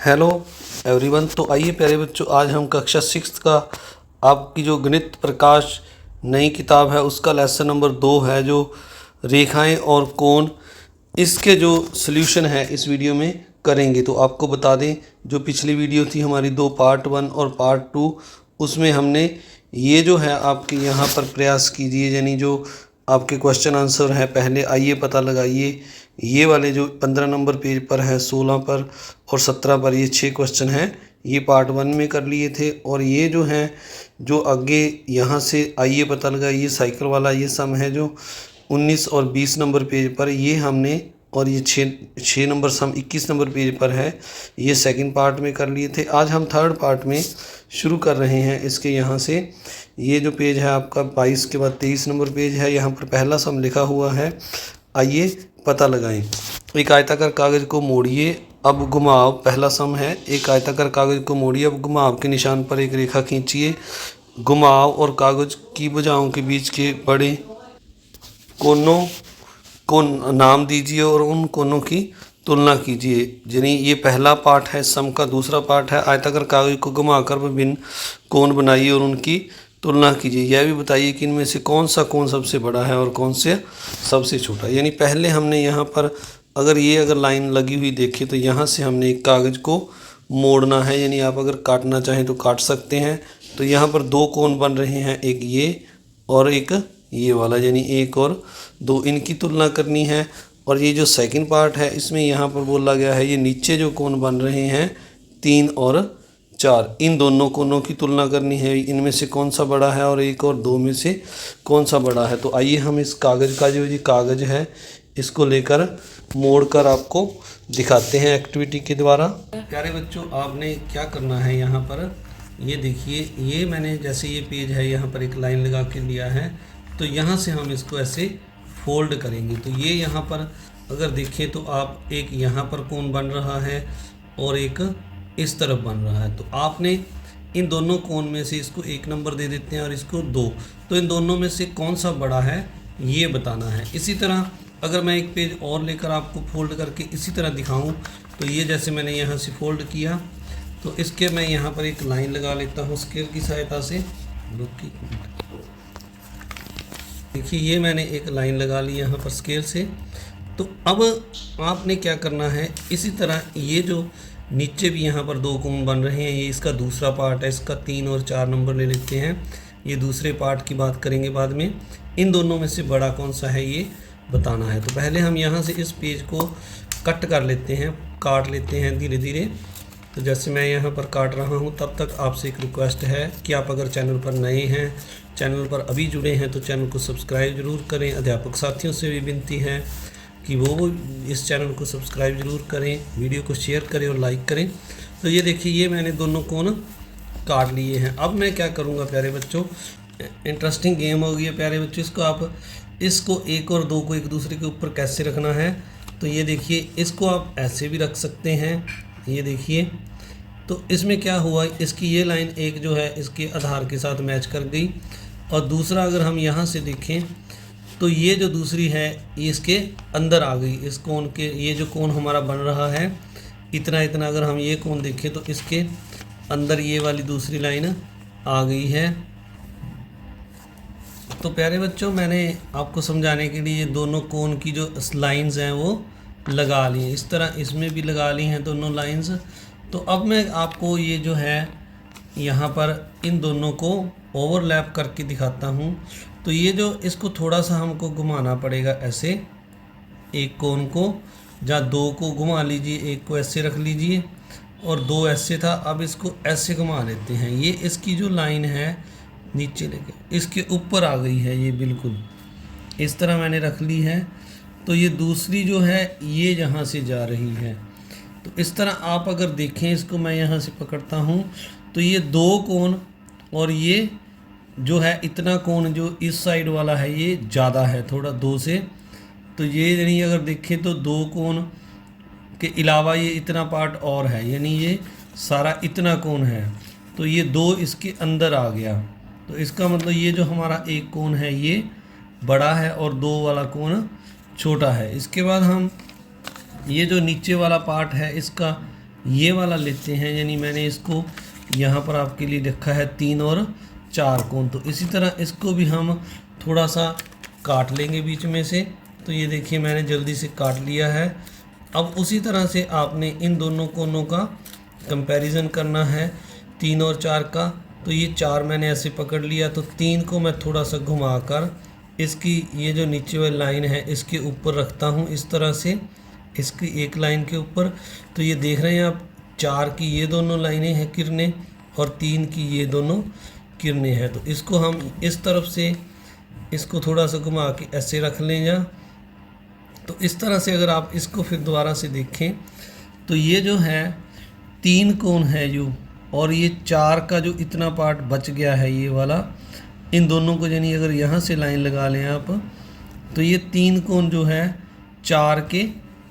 Hello everyone. तो आइए प्यारे बच्चों, आज हम कक्षा 6 का आपकी जो गणित प्रकाश नई किताब है उसका लेसन नंबर 2 है, जो रेखाएं और कोण, इसके जो सॉल्यूशन है इस वीडियो में करेंगे। तो आपको बता दें, जो पिछली वीडियो थी हमारी 2 पार्ट 1 और पार्ट 2, उसमें हमने ये जो है आपके यहाँ पर प्रयास कीजिए, यानी जो आपके क्वेश्चन आंसर हैं पहले आइए पता लगाइए। ये वाले जो 15 नंबर पेज पर है, 16 पर और 17 पर, ये 6 क्वेश्चन हैं, ये पार्ट 1 में कर लिए थे। और ये जो हैं जो आगे यहाँ से आइए पता लगाइए साइकिल वाला ये सम है जो 19 और 20 नंबर पेज पर, ये हमने, और ये 6 नंबर सम 21 नंबर पेज पर है, ये सेकंड पार्ट में कर लिए थे। आज हम थर्ड पार्ट में शुरू कर रहे हैं इसके यहाँ से। ये जो पेज है आपका 22 के बाद 23 नंबर पेज है, यहाँ पर पहला सम लिखा हुआ है, आइए पता लगाएं। एक आयताकार कागज़ को मोड़िए, अब घुमाव। पहला सम है, एक आयताकार कागज़ को मोड़िए, अब घुमाव के निशान पर एक रेखा खींचिए। घुमाव और कागज़ की भुजाओं के बीच के बड़े कोनों को नाम दीजिए और उन कोनों की तुलना कीजिए। यानी ये पहला पार्ट है सम का। दूसरा पार्ट है आयताकार कागज को घुमाकर विभिन्न कोण बनाइए और उनकी तुलना कीजिए। यह भी बताइए कि इनमें से कौन सा कोण सबसे बड़ा है और कौन से सबसे छोटा। यानी पहले हमने यहाँ पर अगर लाइन लगी हुई देखें तो यहाँ से हमने एक कागज़ को मोड़ना है, यानी आप अगर काटना चाहें तो काट सकते हैं। तो यहाँ पर 2 कोण बन रहे हैं, एक ये और एक ये वाला, यानी 1 और 2, इनकी तुलना करनी है। और ये जो सेकंड पार्ट है इसमें यहाँ पर बोला गया है, ये नीचे जो कोण बन रहे हैं 3 और 4, इन दोनों कोणों की तुलना करनी है, इनमें से कौन सा बड़ा है और 1 और 2 में से कौन सा बड़ा है। तो आइए हम इस कागज़ का, जो ये कागज़ है, इसको लेकर मोड़ कर आपको दिखाते हैं एक्टिविटी के द्वारा। प्यारे बच्चों, आपने क्या करना है, यहाँ पर ये देखिए, ये मैंने जैसे ये पेज है यहाँ पर एक लाइन लगा के लिया है, तो यहाँ से हम इसको ऐसे फोल्ड करेंगे। तो ये यहाँ पर अगर देखें तो आप एक यहाँ पर कोण बन रहा है और एक इस तरफ बन रहा है। तो आपने इन दोनों कोण में से इसको 1 नंबर दे देते हैं और इसको 2। तो इन दोनों में से कौन सा बड़ा है ये बताना है। इसी तरह अगर मैं एक पेज और लेकर आपको फोल्ड करके इसी तरह दिखाऊं, तो ये जैसे मैंने यहाँ से फोल्ड किया, तो इसके मैं यहाँ पर एक लाइन लगा लेता हूँ स्केल की सहायता से। देखिए, ये मैंने एक लाइन लगा ली यहाँ पर स्केल से। तो अब आपने क्या करना है, इसी तरह ये जो नीचे भी यहाँ पर 2 कोण बन रहे हैं, ये इसका दूसरा पार्ट है, इसका 3 और 4 नंबर ले लेते हैं। ये दूसरे पार्ट की बात करेंगे बाद में। इन दोनों में से बड़ा कौन सा है ये बताना है। तो पहले हम यहाँ से इस पेज को कट कर लेते हैं, काट लेते हैं धीरे धीरे। तो जैसे मैं यहाँ पर काट रहा हूँ, तब तक आपसे एक रिक्वेस्ट है कि आप अगर चैनल पर नए हैं, चैनल पर अभी जुड़े हैं, तो चैनल को सब्सक्राइब जरूर करें। अध्यापक साथियों से भी विनती है कि वो इस चैनल को सब्सक्राइब जरूर करें, वीडियो को शेयर करें और लाइक करें। तो ये देखिए, ये मैंने दोनों कोण काट लिए हैं। अब मैं क्या करूँगा प्यारे बच्चों, इंटरेस्टिंग गेम हो गई है प्यारे बच्चों। इसको 1 और 2 को एक दूसरे के ऊपर कैसे रखना है, तो ये देखिए, इसको आप ऐसे भी रख सकते हैं। ये देखिए, तो इसमें क्या हुआ, इसकी ये लाइन एक जो है इसके आधार के साथ मैच कर गई, और दूसरा अगर हम यहाँ से देखें तो ये जो दूसरी है ये इसके अंदर आ गई। इस कोण के, ये जो कोण हमारा बन रहा है इतना इतना, अगर हम ये कोण देखें तो इसके अंदर ये वाली दूसरी लाइन आ गई है। तो प्यारे बच्चों, मैंने आपको समझाने के लिए ये दोनों कोण की जो लाइंस हैं वो लगा ली हैं, इस तरह इसमें भी लगा ली हैं दोनों लाइंस। तो अब मैं आपको ये जो है यहाँ पर इन दोनों को ओवरलैप करके दिखाता हूँ। तो ये जो, इसको थोड़ा सा हमको घुमाना पड़ेगा ऐसे, एक कोण को, जहाँ 2 को घुमा लीजिए, एक को ऐसे रख लीजिए और 2 ऐसे था, अब इसको ऐसे घुमा लेते हैं। ये इसकी जो लाइन है नीचे लेके इसके ऊपर आ गई है, ये बिल्कुल इस तरह मैंने रख ली है। तो ये दूसरी जो है ये यहाँ से जा रही है। तो इस तरह आप अगर देखें, इसको मैं यहाँ से पकड़ता हूँ, तो ये 2 कोण और ये जो है इतना कोण जो इस साइड वाला है ये ज़्यादा है थोड़ा 2 से। तो ये यानी अगर देखें तो 2 कोण के अलावा ये इतना पार्ट और है, यानी ये सारा इतना कोण है। तो ये 2 इसके अंदर आ गया। तो इसका मतलब ये जो हमारा एक कोण है ये बड़ा है और 2 वाला कोण छोटा है। इसके बाद हम ये जो नीचे वाला पार्ट है इसका ये वाला लेते हैं, यानी मैंने इसको यहाँ पर आपके लिए लिखा है 3 और 4 कोण। तो इसी तरह इसको भी हम थोड़ा सा काट लेंगे बीच में से। तो ये देखिए मैंने जल्दी से काट लिया है। अब उसी तरह से आपने इन दोनों कोणों का कंपैरिजन करना है 3 और 4 का। तो ये 4 मैंने ऐसे पकड़ लिया, तो 3 को मैं थोड़ा सा घुमाकर इसकी ये जो नीचे वाली लाइन है इसके ऊपर रखता हूँ इस तरह से, इसकी एक लाइन के ऊपर। तो ये देख रहे हैं आप 4 की ये दोनों लाइनें हैं किरणें और 3 की ये दोनों किरणें हैं। तो इसको हम इस तरफ से इसको थोड़ा सा घुमा के ऐसे रख लें या तो इस तरह से अगर आप इसको फिर दोबारा से देखें तो ये जो है 3 कोण है जो, और ये 4 का जो इतना पार्ट बच गया है ये वाला, इन दोनों को यानी अगर यहाँ से लाइन लगा लें आप तो ये 3 कोण जो है 4 के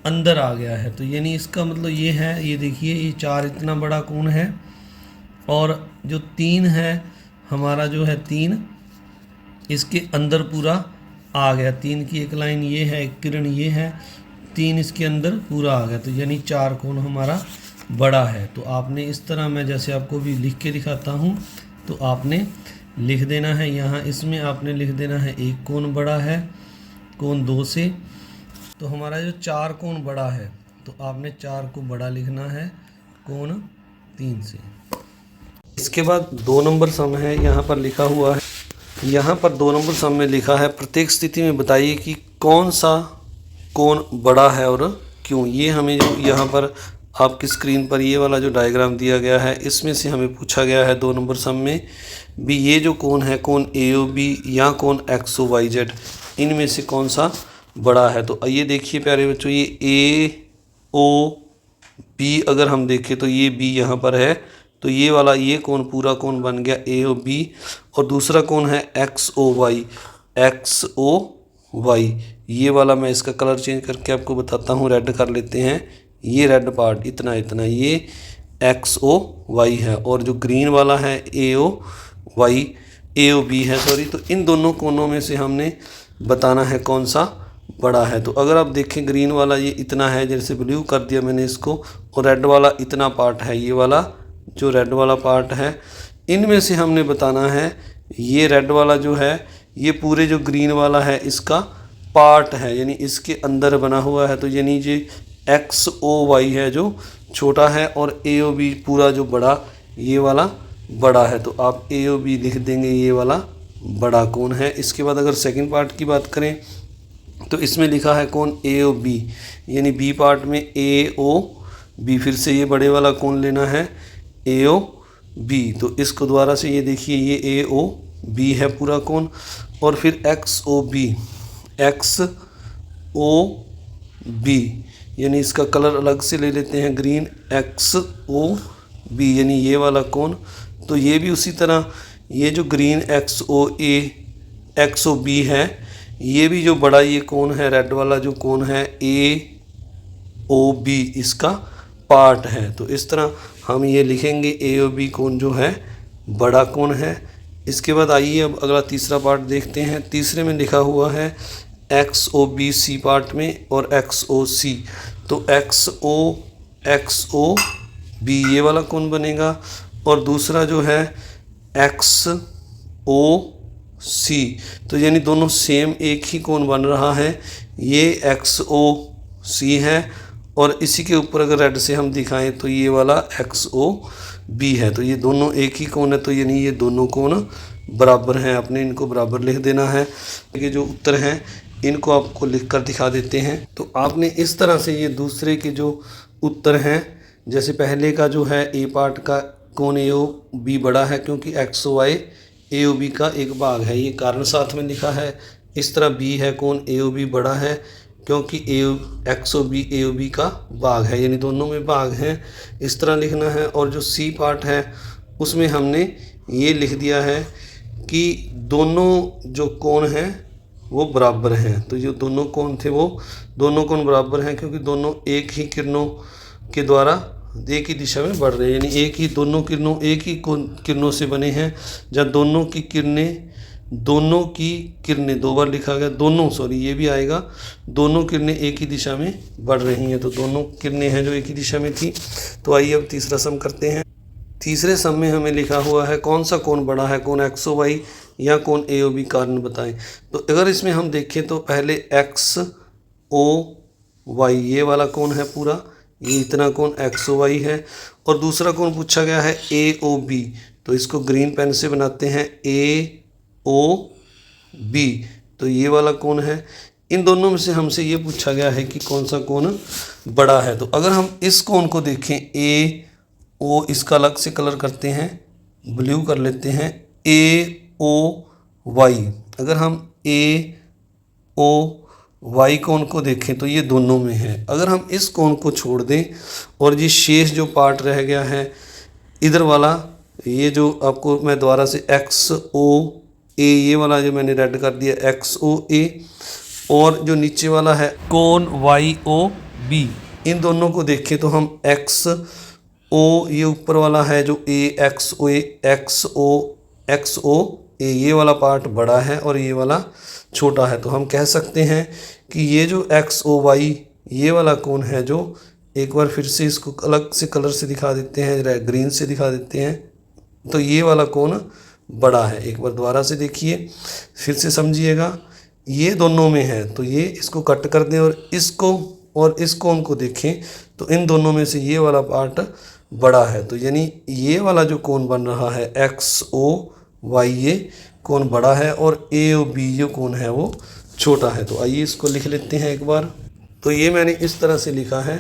अंदर आ गया है। तो यानी इसका मतलब ये है, ये देखिए ये 4 इतना बड़ा कोण है और जो 3 है हमारा जो है 3 इसके अंदर पूरा आ गया। 3 की एक लाइन ये है, एक किरण ये है, 3 इसके अंदर पूरा आ गया। तो यानी 4 कोण हमारा बड़ा है। तो आपने इस तरह, मैं जैसे आपको भी लिख के दिखाता हूँ, तो आपने लिख देना है यहाँ, इसमें आपने लिख देना है 1 कोण बड़ा है कोण 2 से। तो हमारा जो 4 कोण बड़ा है तो आपने 4 को बड़ा लिखना है कोण 3 से। इसके बाद 2 नंबर सम है, यहाँ पर लिखा हुआ है, यहाँ पर 2 नंबर सम में लिखा है प्रत्येक स्थिति में बताइए कि कौन सा कोण बड़ा है और क्यों। ये हमें जो यहाँ पर आपकी स्क्रीन पर ये वाला जो डायग्राम दिया गया है इसमें से हमें पूछा गया है 2 नंबर सम में भी ये जो कोण है कोण AOB या कोण XOYZ, इनमें से कौन सा बड़ा है। तो ये देखिए प्यारे बच्चों, ये AOB अगर हम देखें तो ये B यहाँ पर है, तो ये वाला ये कोण पूरा कोण बन गया AOB। और दूसरा कोण है XOY, ये वाला मैं इसका कलर चेंज करके आपको बताता हूँ, रेड कर लेते हैं, ये रेड पार्ट इतना इतना ये XOY है, और जो ग्रीन वाला है AOB है सॉरी। तो इन दोनों कोणों में से हमने बताना है कौन सा बड़ा है। तो अगर आप देखें ग्रीन वाला ये इतना है, जैसे ब्लू कर दिया मैंने इसको, और रेड वाला इतना पार्ट है, ये वाला जो रेड वाला पार्ट है, इनमें से हमने बताना है ये रेड वाला जो है ये पूरे जो ग्रीन वाला है इसका पार्ट है, यानी इसके अंदर बना हुआ है। तो यानी ये XOY है जो छोटा है और AOB पूरा जो बड़ा ये वाला बड़ा है। तो आप AOB लिख देंगे, ये वाला बड़ा कोण है। इसके बाद अगर सेकंड पार्ट की बात करें तो इसमें लिखा है कोण AOB, यानी B पार्ट में AOB, फिर से ये बड़े वाला कोण लेना है AOB। तो इसको दोबारा से ये देखिए ये AOB है पूरा कोण, और फिर XOB यानी इसका कलर अलग से ले लेते हैं ग्रीन, XOB यानी ये वाला कोण। तो ये भी उसी तरह ये जो ग्रीन XOB है ये भी जो बड़ा ये कोण है रेड वाला जो कोण है AOB इसका पार्ट है। तो इस तरह हम ये लिखेंगे AOB कोण जो है बड़ा कोण है। इसके बाद आइए अब अगला तीसरा पार्ट देखते हैं। तीसरे में लिखा हुआ है XOB C पार्ट में और XOC। तो XOB ये वाला कोण बनेगा, और दूसरा जो है XOC, तो यानी दोनों सेम एक ही कोण बन रहा है, ये XOC है, और इसी के ऊपर अगर रेड से हम दिखाएं तो ये वाला XOB है। तो ये दोनों एक ही कोण है, तो यानी ये दोनों कोण बराबर हैं। आपने इनको बराबर लिख देना है। ये जो उत्तर हैं इनको आपको लिख कर दिखा देते हैं। तो आपने इस तरह से ये दूसरे के जो उत्तर हैं, जैसे पहले का जो है A पार्ट का कोण AOB बड़ा है क्योंकि XOY AOB का एक भाग है, ये कारण साथ में लिखा है। इस तरह B है कोण AOB बड़ा है क्योंकि XOB AOB का भाग है, यानी दोनों में भाग हैं, इस तरह लिखना है। और जो C पार्ट है उसमें हमने ये लिख दिया है कि दोनों जो कोण हैं वो बराबर हैं। तो जो दोनों कोण थे वो दोनों कोण बराबर हैं क्योंकि दोनों एक ही किरणों के द्वारा एक ही दिशा में बढ़ रहे हैं, यानी एक ही दोनों किरणों एक ही किरणों से बने हैं। जब दोनों की किरणें दोनों की किरणें, 2 बार लिखा गया दोनों, सॉरी ये भी आएगा, दोनों किरणें एक ही दिशा में बढ़ रही हैं, तो दोनों किरणें हैं जो एक ही दिशा में थी। तो आइए अब तीसरा सम करते हैं। तीसरे सम में हमें लिखा हुआ है कौन सा कोण बड़ा है, कोण एक्स ओ वाई या कोण ए ओ बी, कारण बताएं। तो अगर इसमें हम देखें तो पहले एक्स ओ वाई ये वाला कोण है पूरा, ये इतना कोण एक्स ओ वाई है, और दूसरा कोण पूछा गया है ए ओ बी, तो इसको ग्रीन पेन से बनाते हैं ए ओ बी, तो ये वाला कोण है। इन दोनों में से हमसे ये पूछा गया है कि कौन सा कोण बड़ा है। तो अगर हम इस कोण को देखें ए ओ, इसका अलग से कलर करते हैं, ब्लू कर लेते हैं, ए ओ वाई। अगर हम ए ओ वाई कोण को देखें तो ये दोनों में है। अगर हम इस कोण को छोड़ दें और ये शेष जो पार्ट रह गया है इधर वाला, ये जो आपको मैं दोबारा से एक्स ओ ए, ये वाला जो मैंने रेड कर दिया एक्स ओ ए, और जो नीचे वाला है कोण वाई ओ बी, इन दोनों को देखें तो हम एक्स ओ, ये ऊपर वाला है जो ए एक्स ओ एक्स ओ ए, ये वाला पार्ट बड़ा है और ये वाला छोटा है। तो हम कह सकते हैं कि ये जो एक्स ओ वाई ये वाला कोण है, जो एक बार फिर से इसको अलग से कलर से दिखा देते हैं, ग्रीन से दिखा देते हैं, तो ये वाला कोण बड़ा है। एक बार दोबारा से देखिए, फिर से समझिएगा, ये दोनों में है, तो ये इसको कट कर दें और इसको और इस कोण को देखें तो इन दोनों में से ये वाला पार्ट बड़ा है। तो यानी ये वाला जो कोण बन रहा है एक्स ओ वाई, ये कोण बड़ा है और ए ओ बी जो कोण है वो छोटा है। तो आइए इसको लिख लेते हैं एक बार। तो ये मैंने इस तरह से लिखा है,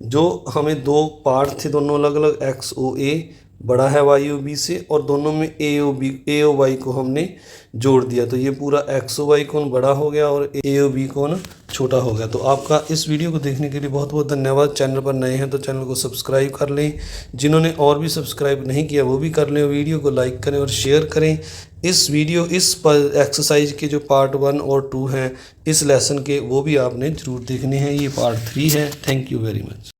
जो हमें दो पार्ट थे दोनों अलग अलग, एक्स ओ ए बड़ा है वाई ओ बी से, और दोनों में ए ओ वाई को हमने जोड़ दिया, तो ये पूरा एक्स ओ वाई कोण बड़ा हो गया और ए ओ बी कोण छोटा हो गया। तो आपका इस वीडियो को देखने के लिए बहुत बहुत धन्यवाद। चैनल पर नए हैं तो चैनल को सब्सक्राइब कर लें, जिन्होंने और भी सब्सक्राइब नहीं किया वो भी कर लें, वीडियो को लाइक करें और शेयर करें। इस एक्सरसाइज के जो पार्ट 1 और 2 हैं इस लेसन के, वो भी आपने ज़रूर देखने हैं। ये पार्ट 3 है। Thank you very much.